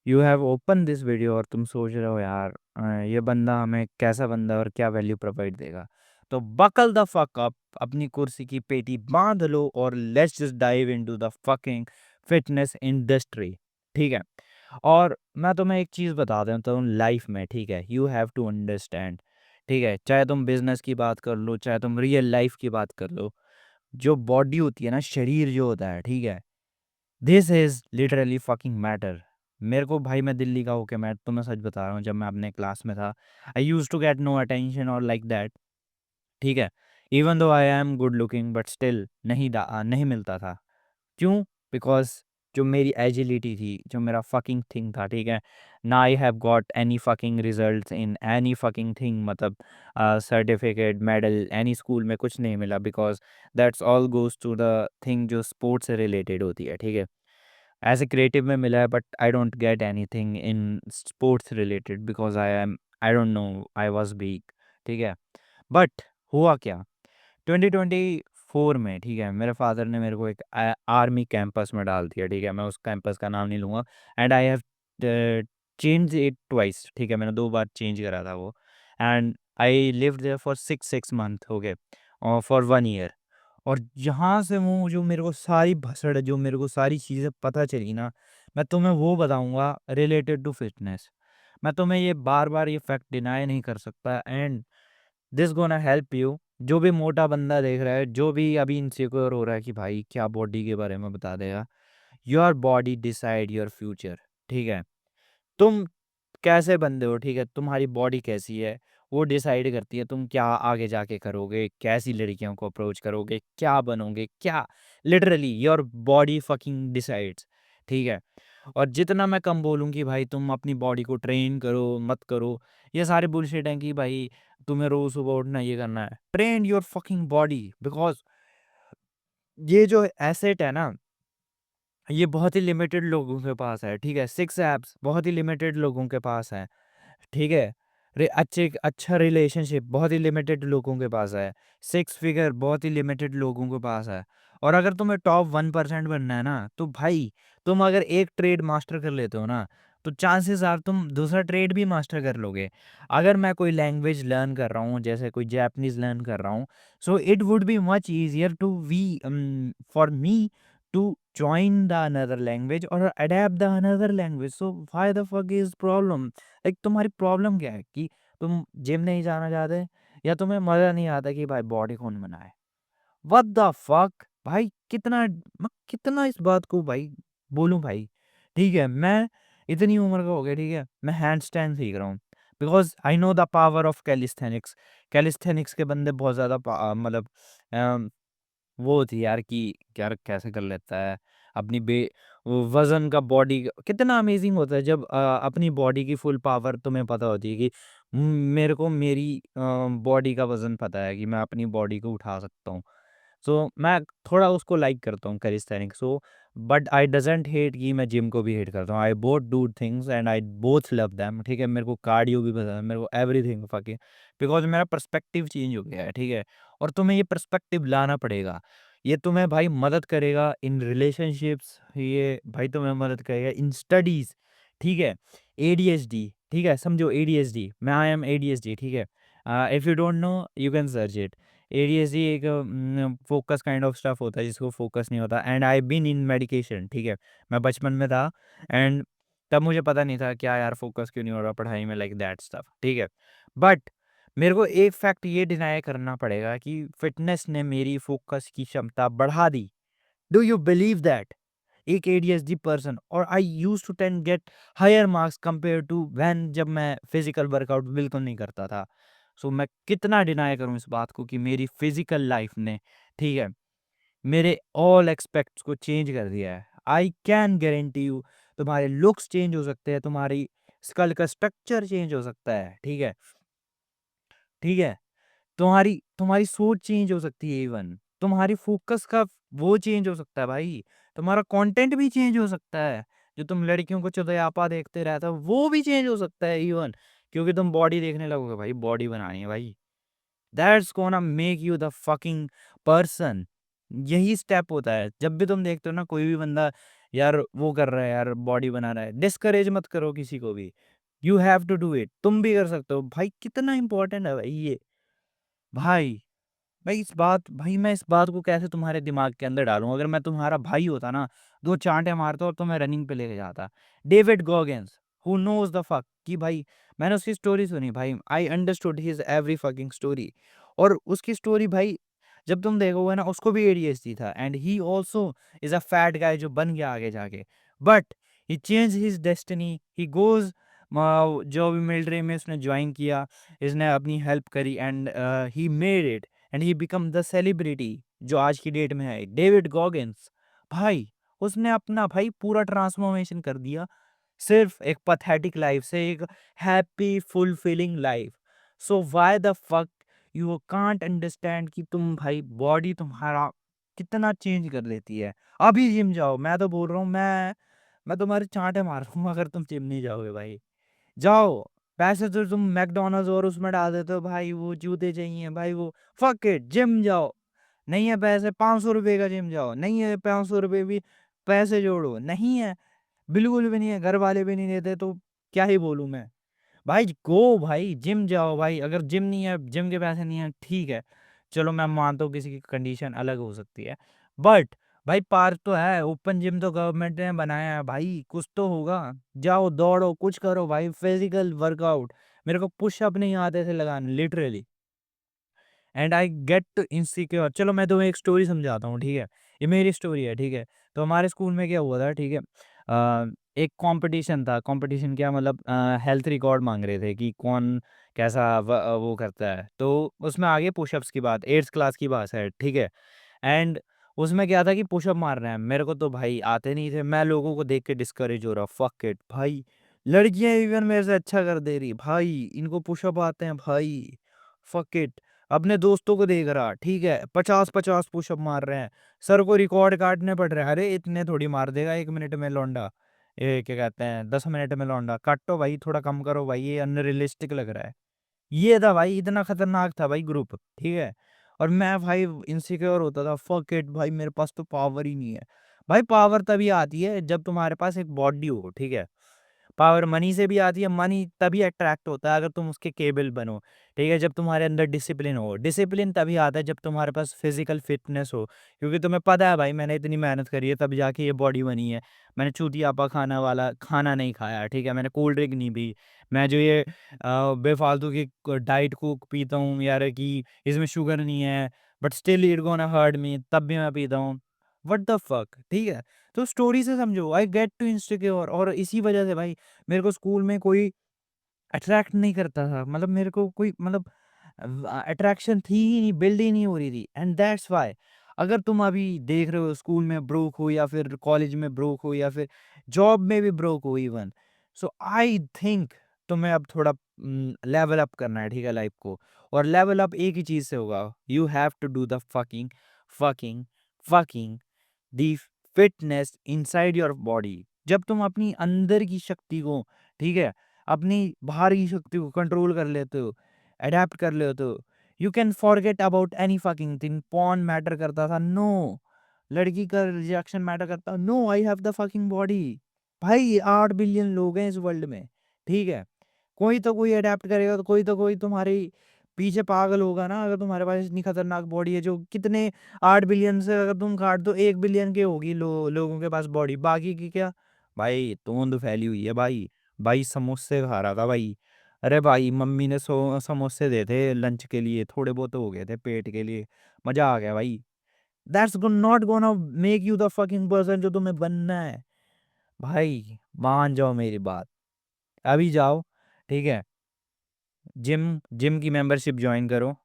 You have open this video और तुम सोच रहे हो यार ये बंदा हमें कैसा बंदा है और क्या वैल्यू प्रोवाइड देगा। तो बकल द फक अप, अपनी कुर्सी की पेटी बांध लो और let's just dive into the fucking fitness industry. ठीक है। और मैं तुम्हें एक चीज़ बता देता हूँ लाइफ में, ठीक है, यू हैव टू अंडरस्टैंड। ठीक है, चाहे तुम बिजनेस की बात कर लो, चाहे तुम रियल लाइफ की बात कर लो, जो बॉडी होती है ना, शरीर जो होता है, ठीक है, this is literally fucking matter. मेरे को भाई, मैं दिल्ली का होके मैं तुम्हें सच बता रहा हूँ, जब मैं अपने क्लास में था I use to get no attention और लाइक दैट। ठीक है, even though I am good looking but still नहीं मिलता था। क्यों? बिकॉज जो मेरी एजिलिटी थी, जो मेरा फकिंग थिंग था, ठीक है, ना I have got any fucking results in any fucking thing, मतलब सर्टिफिकेट, मेडल, एनी स्कूल में कुछ नहीं मिला, because that's all goes to the thing जो स्पोर्ट्स से रिलेटेड होती है। ठीक है, एज ए क्रिएटिव में मिला है but I don't get anything in sports related because I don't know, I was weak. ठीक है, बट हुआ क्या, 2024 में, ठीक है, मेरे फादर ने मेरे को एक आर्मी कैंपस में डाल दिया। ठीक है, मैं उस कैंपस का नाम नहीं लूँगा। And I have change it twice. ठीक है, मैंने 2 बार चेंज करा था वो। And I lived there for 6 month हो गए, और फॉर 1 ईयर। और यहाँ से वो जो मेरे को सारी भसड़, जो मेरे को सारी चीज़ें पता चली ना, मैं तुम्हें वो बताऊँगा रिलेटेड टू फिटनेस। मैं तुम्हें ये बार-बार ये फैक्ट डिनाई नहीं कर सकता। And this gonna help you. जो भी मोटा बंदा देख रहा है, जो भी अभी इनसिक्योर हो रहा है कि भाई क्या बॉडी के बारे में बता देगा, your body decide your future. ठीक है, तुम कैसे बंदे हो, ठीक है, तुम्हारी बॉडी कैसी है, वो डिसाइड करती है तुम क्या आगे जाके करोगे, कैसी लड़कियों को अप्रोच करोगे, क्या बनोगे, क्या। Literally your body fucking decides. ठीक है, और जितना मैं कम बोलूँ कि भाई तुम अपनी बॉडी को ट्रेन करो, मत करो, ये सारे बुलशिट हैं कि भाई तुम्हें रोज सुबह उठना, ये करना है। Train your fucking body, because ये जो एसेट है ना, ये बहुत ही लिमिटेड लोगों के पास है। ठीक है, 6 एप्स बहुत ही लिमिटेड लोगों के पास है। ठीक है, अच्छा रिलेशनशिप बहुत ही लिमिटेड लोगों के पास है। 6 फिगर बहुत ही लिमिटेड लोगों के पास है। और अगर तुम्हें टॉप 1% बनना है ना, तो भाई तुम अगर एक ट्रेड मास्टर कर लेते हो ना, तो चांसेस आर तुम दूसरा ट्रेड भी मास्टर कर लोगे। अगर मैं कोई लैंग्वेज लर्न कर रहा हूँ, जैसे कोई जैपनीज लर्न कर रहा हूँ, so it would be much easier to we for me to join the another language or adapt the another language. So why the fuck is problem? Like तुम्हारी problem क्या है कि तुम जिम नहीं जाना चाहते, या तुम्हें मजा नहीं आता कि भाई बॉडी कौन बनाए? व्हाट द फक भाई, मैं कितना इस बात को भाई बोलूं भाई। ठीक है, मैं इतनी उम्र का हो गया, ठीक है, मैं हैंड स्टैंड सीख रहा हूँ, because I know the power of calisthenics. Calisthenics के बंदे बहुत ज़्यादा मतलब वो थी यार कि यार कैसे कर लेता है अपनी बे वो वज़न का, बॉडी कितना अमेज़िंग होता है जब अपनी बॉडी की फुल पावर तुम्हें पता होती है कि मेरे को मेरी बॉडी का वज़न पता है कि मैं अपनी बॉडी को उठा सकता हूँ। सो मैं थोड़ा उसको लाइक करता हूँ calisthenics. So but I doesn't hate कि मैं जिम को भी हेट करता हूँ। I both do things and I both love them. ठीक है, मेरे को कार्डियो भी पसंद है, मेरे को एवरीथिंग फकिंग, बिकॉज़ मेरा पर्सपेक्टिव चेंज हो गया है। ठीक है, और तुम्हें ये पर्सपेक्टिव लाना पड़ेगा। ये तुम्हें भाई मदद करेगा इन रिलेशनशिप्स, ये भाई तुम्हें मदद करेगा इन स्टडीज़। ठीक है, एडीएचडी, ठीक है, समझो एडीएचडी, मैं आई एम एडीएचडी। ठीक है, if you don't know you can search it. ADHD एक फ़ोकस काइंड ऑफ स्टफ होता है जिसको फ़ोकस नहीं होता। And I been in medication. ठीक है, मैं बचपन में था, एंड तब मुझे पता नहीं था क्या यार फ़ोकस क्यों नहीं हो रहा पढ़ाई में, लाइक दैट स्टफ। ठीक है, बट मेरे को एक फैक्ट ये डिनाई करना पड़ेगा कि फिटनेस ने मेरी फोकस की क्षमता बढ़ा दी। Do you believe that? एक एडीएचडी पर्सन, और I use to ten get higher marks compare to when, जब मैं फिजिकल वर्कआउट बिल्कुल नहीं करता था। सो मैं कितना डिनाई करूं इस बात को कि मेरी फिजिकल लाइफ ने, ठीक है, मेरे ऑल एक्सपेक्ट्स को चेंज कर दिया है। आई कैन गारंटी यू, तुम्हारे लुक्स चेंज हो सकते हैं, तुम्हारी स्कल का स्ट्रक्चर चेंज हो सकता है। ठीक है, ठीक है, तुम्हारी तुम्हारी सोच चेंज हो सकती है, इवन तुम्हारी फोकस का वो चेंज हो सकता है भाई। तुम्हारा कंटेंट भी चेंज हो सकता है। जो तुम लड़कियों को चुदयापा देखते रहते हो वो भी चेंज हो सकता है इवन, क्योंकि तुम बॉडी देखने लगोगे, भाई बॉडी बनानी है भाई। That's gonna make you the fucking person. यही स्टेप होता है जब भी तुम देखते हो ना कोई भी बंदा यार वो कर रहा है यार, बॉडी बना रहा है, डिस्करेज मत करो किसी को भी। You have to do it, तुम भी कर सकते हो भाई। कितना इंपॉर्टेंट है भाई ये। भाई भाई मैं इस बात को कैसे तुम्हारे दिमाग के अंदर डालूं? अगर मैं तुम्हारा भाई होता ना, दो चांटे मारता और तुम्हें रनिंग पे लेके जाता। David Goggins, who knows the fuck, कि भाई मैंने उसकी स्टोरी सुनी भाई, I understood his every fucking story. और उसकी स्टोरी भाई, जब तुम देखोगे ना, उसको भी एडीएचडी था, and he also is a fat guy जो बन गया आगे जाके। But he change his destiny, he goes, जो भी मिलिट्री में उसने ज्वाइन किया, इसने अपनी हेल्प करी, and he made it, and he become the celebrity जो आज की डेट में है, डेविड गॉगिंस। भाई उसने अपना भाई पूरा ट्रांसफॉर्मेशन कर दिया, सिर्फ एक पैथेटिक लाइफ से एक happy fulfilling life. So why the fuck you can't understand कि तुम भाई बॉडी तुम्हारा कितना चेंज कर देती है। अभी जिम जाओ, मैं तो बोल रहा हूँ, मैं तुम्हारे चांटे मार दूंगा अगर तुम जिम नहीं जाओगे भाई। जाओ, पैसे तो तुम मैकडॉनल्ड्स और उसमें डाल देते हो भाई, वो जूते चाहिए भाई, वो फक इट, जिम जाओ। नहीं है पैसे, 500 रुपये का जिम जाओ, नहीं है 500 रुपये भी पैसे जोड़ो, नहीं है, बिल्कुल भी नहीं है, घर वाले भी नहीं देते, तो क्या ही बोलूँ मैं। भाई गो भाई, जिम जाओ भाई। अगर जिम नहीं है, जिम के पैसे नहीं है, ठीक है, चलो मैं मानता हूँ किसी की कंडीशन अलग हो सकती है, बट भाई पार्क तो है, ओपन जिम तो गवर्नमेंट ने बनाया है भाई, कुछ तो होगा। जाओ दौड़ो, कुछ करो भाई, फिजिकल वर्कआउट। मेरे को पुशअप नहीं आते थे लगाने, literally, and I get insecure. चलो मैं तुम्हें एक स्टोरी समझाता हूँ, ठीक है, ये मेरी स्टोरी है, ठीक है। तो हमारे स्कूल में क्या हुआ था, ठीक है, एक कंपटीशन था। कंपटीशन क्या मतलब, हेल्थ रिकॉर्ड मांग रहे थे कि कौन कैसा वो करता है। तो उसमें आगे पुशअप्स की बात, 8th क्लास की बात है, ठीक है। एंड उसमें क्या था कि पुशअप मार रहे हैं, मेरे को तो भाई आते नहीं थे, मैं लोगों को देख के डिस्करेज हो रहा, फक इट भाई, लड़कियां इवन मेरे से अच्छा कर दे रही भाई, इनको पुशअप आते हैं भाई, फक इट। अपने दोस्तों को देख रहा, ठीक है, 50-50 पुशअप मार रहे हैं, सर को रिकॉर्ड काटने पड़ रहे हैं। अरे इतने थोड़ी मार देगा 1 मिनट में लौंडा, ये क्या कहते हैं 10 मिनट में लौंडा, काटो भाई, थोड़ा कम करो भाई, ये अनरियलिस्टिक लग रहा है। ये था भाई, इतना खतरनाक था भाई ग्रुप, ठीक है। और मैं भाई इनसिक्योर होता था, फक इट भाई, मेरे पास तो पावर ही नहीं है। भाई पावर तभी आती है जब तुम्हारे पास एक बॉडी हो, ठीक है। पावर मनी से भी आती है, मनी तभी अट्रैक्ट होता है अगर तुम उसके केबल बनो, ठीक है। जब तुम्हारे अंदर डिसिप्लिन हो, डिसिप्लिन तभी आता है जब तुम्हारे पास फिजिकल फिटनेस हो, क्योंकि तुम्हें पता है भाई मैंने इतनी मेहनत करी है तब जाके ये बॉडी बनी है। मैंने चूतियापा खाना वाला खाना नहीं खाया, ठीक है, मैंने कोल्ड ड्रिंक नहीं पी, मैं जो ये बेफालतू की डाइट कोक पीता हूँ यार, कि इसमें शुगर नहीं है, but still it gonna hurt me, तब भी मैं पीता हूँ। व्हाट द फक, ठीक है। तो स्टोरी से समझो, आई गेट टू इनसिक्योर, और इसी वजह से भाई मेरे को स्कूल में कोई अट्रैक्ट नहीं करता था, मतलब मेरे को कोई मतलब अट्रैक्शन थी ही नहीं, बिल्ड ही नहीं हो रही थी, एंड दैट्स व्हाई। अगर तुम अभी देख रहे हो स्कूल में ब्रोक हो, या फिर कॉलेज में ब्रोक हो, या फिर जॉब में भी ब्रोक हो इवन, सो आई थिंक तुम्हें अब थोड़ा लेवल अप करना है, ठीक है, लाइफ को। और लेवल अप एक ही चीज से होगा, you have to do the fucking fucking fucking the fitness inside your body. जब तुम अपनी अंदर की शक्ति को, ठीक है, अपनी बाहर की शक्ति को कंट्रोल कर लेते हो, अडेप्ट कर लेते हो, you can forget about any fucking thing. Porn matter करता था, नो। लड़की का रिजेक्शन मैटर करता, no, I have the fucking body. भाई 8 बिलियन लोग हैं इस वर्ल्ड में, ठीक है, कोई तो कोई अडेप्ट करेगा, तो कोई तुम्हारे पीछे पागल होगा ना। अगर तुम्हारे पास इतनी खतरनाक बॉडी है, जो कितने 8 बिलियन से अगर तुम काट दो, 1 बिलियन की होगी लोगों के पास बॉडी, बाकी की क्या भाई, तोंद फैली हुई है भाई। भाई समोसे खा रहा था भाई, अरे भाई मम्मी ने समोसे दे थे लंच के लिए, थोड़े बहुत हो गए थे पेट के लिए, मजा आ गया भाई। That's not gonna make you the fucking person जो तुम्हें बनना है। भाई मान जाओ मेरी बात, अभी जाओ, ठीक है, जिम जिम की मेंबरशिप ज्वाइन करो।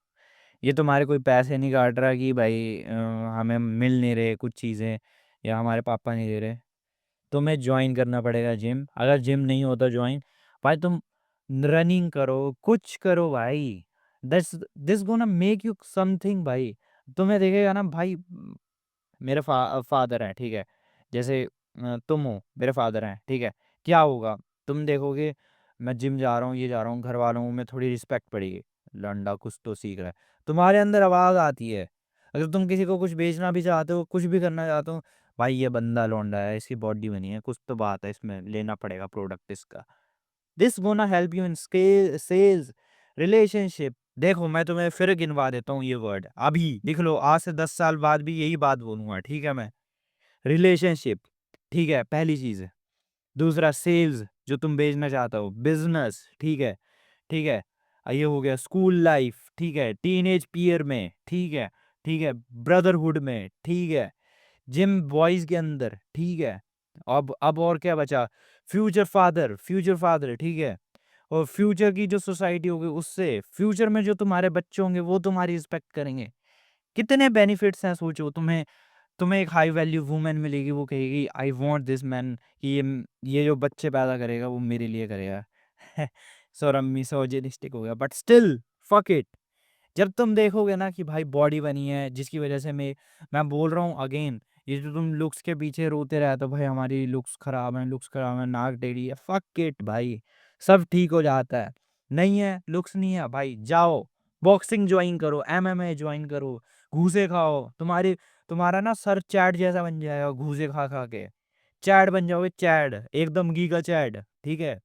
ये तुम्हारे कोई पैसे नहीं काट रहा कि भाई हमें मिल नहीं रहे कुछ चीज़ें, या हमारे पापा नहीं दे रहे। तुम्हें ज्वाइन करना पड़ेगा जिम, अगर जिम नहीं होता ज्वाइन, भाई तुम रनिंग करो, कुछ करो भाई, this this gonna make you something भाई। तुम्हें देखेगा ना भाई, मेरे फादर हैं, ठीक है, जैसे तुम हो, मेरे फादर हैं, ठीक है, क्या होगा, तुम देखोगे मैं जिम जा रहा हूँ, ये जा रहा हूँ, घर वालों में थोड़ी रिस्पेक्ट पड़ेगी, लंडा कुछ तो सीख रहा है, तुम्हारे अंदर आवाज़ आती है। अगर तुम किसी को कुछ बेचना भी चाहते हो, कुछ भी करना चाहते हो, भाई ये बंदा लौंडा है, इसकी बॉडी बनी है, कुछ तो बात है इसमें, लेना पड़ेगा प्रोडक्ट इसका। This gonna help you in sales, relationship. देखो मैं तुम्हें फिर गिनवा देता हूँ ये वर्ड, अभी लिख लो, आज से 10 साल बाद भी यही बात बोलूंगा, ठीक है मैं। रिलेशनशिप, ठीक है, पहली चीज है। दूसरा सेल्स, जो तुम बेचना चाहते हो, बिजनेस, ठीक है, ठीक है। ये हो गया स्कूल लाइफ, ठीक है, टीनेज पीयर में, ठीक है, ठीक है, ब्रदरहुड में, ठीक है, जिम बॉयज के अंदर, ठीक है। अब और क्या बचा, फ्यूचर फादर, फ्यूचर फादर, ठीक है। और फ्यूचर की जो सोसाइटी होगी उससे, फ्यूचर में जो तुम्हारे बच्चे होंगे वो तुम्हारी रिस्पेक्ट करेंगे। कितने बेनिफिट्स हैं, सोचो। तुम्हें तुम्हें एक हाई वैल्यू वुमेन मिलेगी, वो कहेगी आई वांट दिस मैन, कि ये जो बच्चे पैदा करेगा वो मेरे लिए करेगा। सॉरी मिसोजिनिस्टिक हो गया, बट स्टिल फक इट। जब तुम देखोगे ना कि भाई बॉडी बनी है, जिसकी वजह से मैं बोल रहा हूँ अगेन, ये जो तुम लुक्स के पीछे रोते रहते हो, भाई हमारी लुक्स खराब है, लुक्स खराब है, नाक टेढ़ी है, फक इट भाई, सब ठीक हो जाता है। नहीं है, लुक्स नहीं है भाई, जाओ बॉक्सिंग ज्वाइन करो, एमएमए ज्वाइन करो, घूसे खाओ, तुम्हारा ना सर चैट जैसा बन जाएगा, घूसे खा खा के चैट बन जाओगे, चैट एकदम गीगा चैट, ठीक है।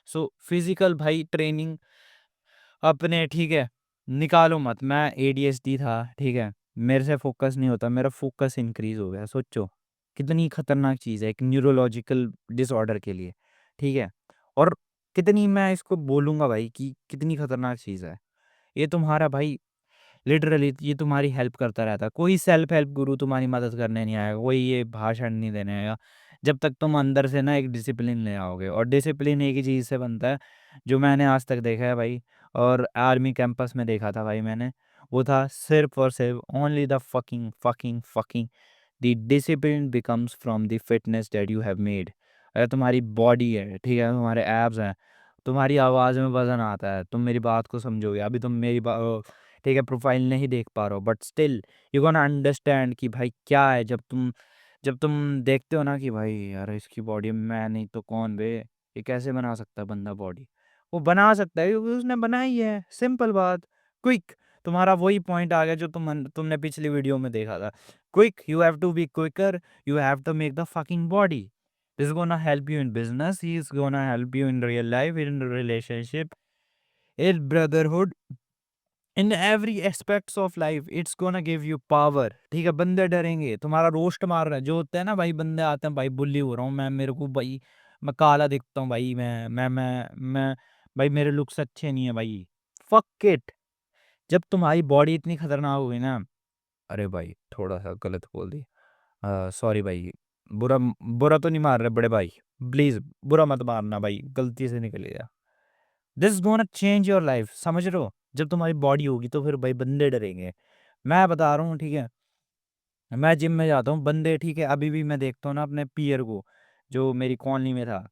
सो फिजिकल भाई ट्रेनिंग अपने, ठीक है, निकालो मत। मैं एडीएचडी था, ठीक है, मेरे से फोकस नहीं होता, मेरा फोकस इंक्रीज हो गया। सोचो कितनी खतरनाक चीज़ है एक न्यूरोलॉजिकल डिसऑर्डर के लिए, ठीक है। और कितनी, मैं इसको बोलूँगा भाई कि कितनी खतरनाक चीज़ है ये। तुम्हारा भाई लिटरली ये तुम्हारी हेल्प करता रहता है। कोई सेल्फ हेल्प गुरु तुम्हारी मदद करने नहीं आएगा, कोई ये भाषण नहीं देने आएगा, जब तक तुम अंदर से ना एक डिसिप्लिन ले आओगे। और डिसिप्लिन एक ही चीज़ से बनता है, जो मैंने आज तक देखा है भाई, और आर्मी कैंपस में देखा था भाई मैंने, वो था सिर्फ और सिर्फ only the fucking fucking fucking the discipline becomes from the fitness that you have made. अगर तुम्हारी बॉडी है, ठीक है, तुम्हारे एब्स हैं, तुम्हारी आवाज़ में वजन आता है, तुम मेरी बात को समझोगे। अभी तुम मेरी ठीक है, प्रोफाइल नहीं देख पा रहे हो, but still you gonna understand कि भाई क्या है। जब तुम देखते हो ना कि भाई यार इसकी बॉडी, मैं नहीं तो कौन बे, ये कैसे बना सकता है बंदा बॉडी, वो बना सकता है क्योंकि उसने बनाई है, सिंपल बात। क्विक, तुम्हारा वही पॉइंट आ गया जो तुमने पिछली वीडियो में देखा था। Quick, you have to be quicker, you have to make the fucking body. This is gonna help you in business, he is gonna help you in real life, in relationship, in brotherhood, in every aspects of life. It's gonna give you power, ठीक है। बंदे डरेंगे, तुम्हारा roast मार रहा है जो होता है ना भाई, बंदे आते हैं भाई, बुल्ली हो रहा हूँ मैं, मेरे को भाई मैं काला दिखता हूँ भाई, मैं भाई मेरे लुक्स अच्छे नहीं है भाई, फक इट। जब तुम्हारी बॉडी इतनी खतरनाक हो गई ना, अरे भाई थोड़ा सा गलत बोल दी, सॉरी भाई, बुरा बुरा तो नहीं मार रहे बड़े भाई, प्लीज बुरा मत मारना भाई, गलती से निकल गया। This gonna change your life, समझ रहे हो। जब तुम्हारी बॉडी होगी तो फिर भाई बंदे डरेंगे, मैं बता रहा हूँ, ठीक है। मैं जिम में जाता हूँ, बंदे, ठीक है, अभी भी मैं देखता हूँ ना अपने पीयर को, जो मेरी कॉलोनी में था,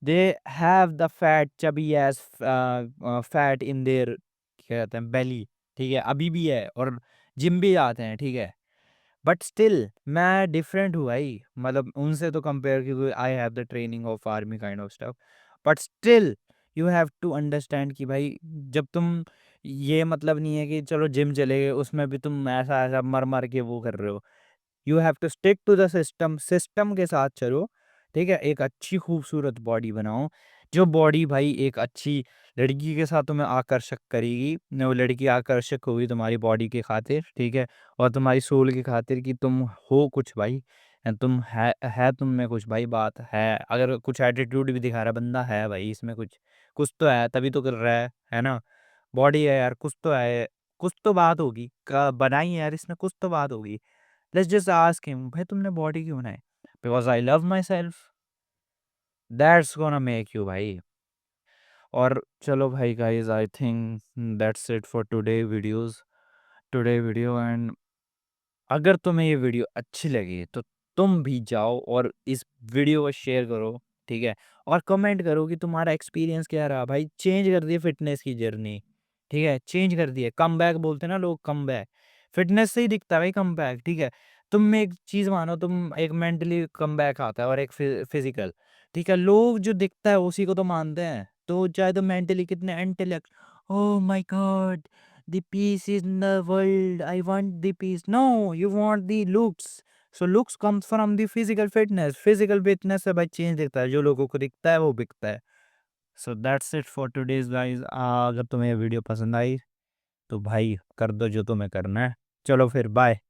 they have the fat chubby as fat in there, क्या कहते हैं, बेली, ठीक है, अभी भी है, और जिम भी जाते हैं, ठीक है। बट स्टिल मैं डिफरेंट हूँ भाई, मतलब उनसे तो कंपेयर, क्योंकि I have the training of army kind of stuff. But still you have to understand कि भाई जब तुम, ये मतलब नहीं है कि चलो जिम चले गए, उसमें भी तुम ऐसा ऐसा मर मर के वो कर रहे हो। You have to stick to the system, system के साथ चलो, ठीक है। एक अच्छी खूबसूरत बॉडी बनाओ, जो बॉडी भाई एक अच्छी लड़की के साथ तुम्हें आकर्षक करेगी, न वो लड़की आकर्षक होगी तुम्हारी बॉडी के खातिर, ठीक है, और तुम्हारी सोल की खातिर, कि तुम हो कुछ भाई, तुम है तुम में कुछ भाई, बात है। अगर कुछ एटीट्यूड भी दिखा रहा है बंदा, है भाई इसमें कुछ, कुछ तो है, तभी तो कर रहा है ना। बॉडी है यार, कुछ तो है, कुछ तो बात होगी, बनाई है यार इसने, कुछ तो बात होगी। लेट्स जस्ट आस्क हिम, भाई तुमने बॉडी क्यों बनाई? Because I love my self, that's gonna make you भाई। और चलो भाई guys, I think that's it for today video. And अगर तुम्हें ये वीडियो अच्छी लगी तो तुम भी जाओ और इस वीडियो को शेयर करो, ठीक है, और कमेंट करो कि तुम्हारा एक्सपीरियंस क्या रहा भाई। चेंज कर दिए फिटनेस की जर्नी, ठीक है, चेंज कर दिए। कम बैक बोलते हैं ना लोग, कम बैक फिटनेस से ही दिखता है भाई, कम बैक, ठीक है। तुम एक चीज मानो, तुम एक मेंटली कम बैक आता है और एक फिजिकल, ठीक है। लोग जो दिखता है उसी को तो मानते हैं, तो चाहे तो मेंटली कितने intellect, oh my God, the peace in the world, I want the peace, no, you want the looks, so looks comes from the physical fitness से भाई चेंज दिखता है, जो लोगों को दिखता है वो बिकता है। So that's it for today's guys. अगर तुम्हें ये वीडियो पसंद आई तो भाई कर दो जो तुम्हें करना है। चलो फिर बाय।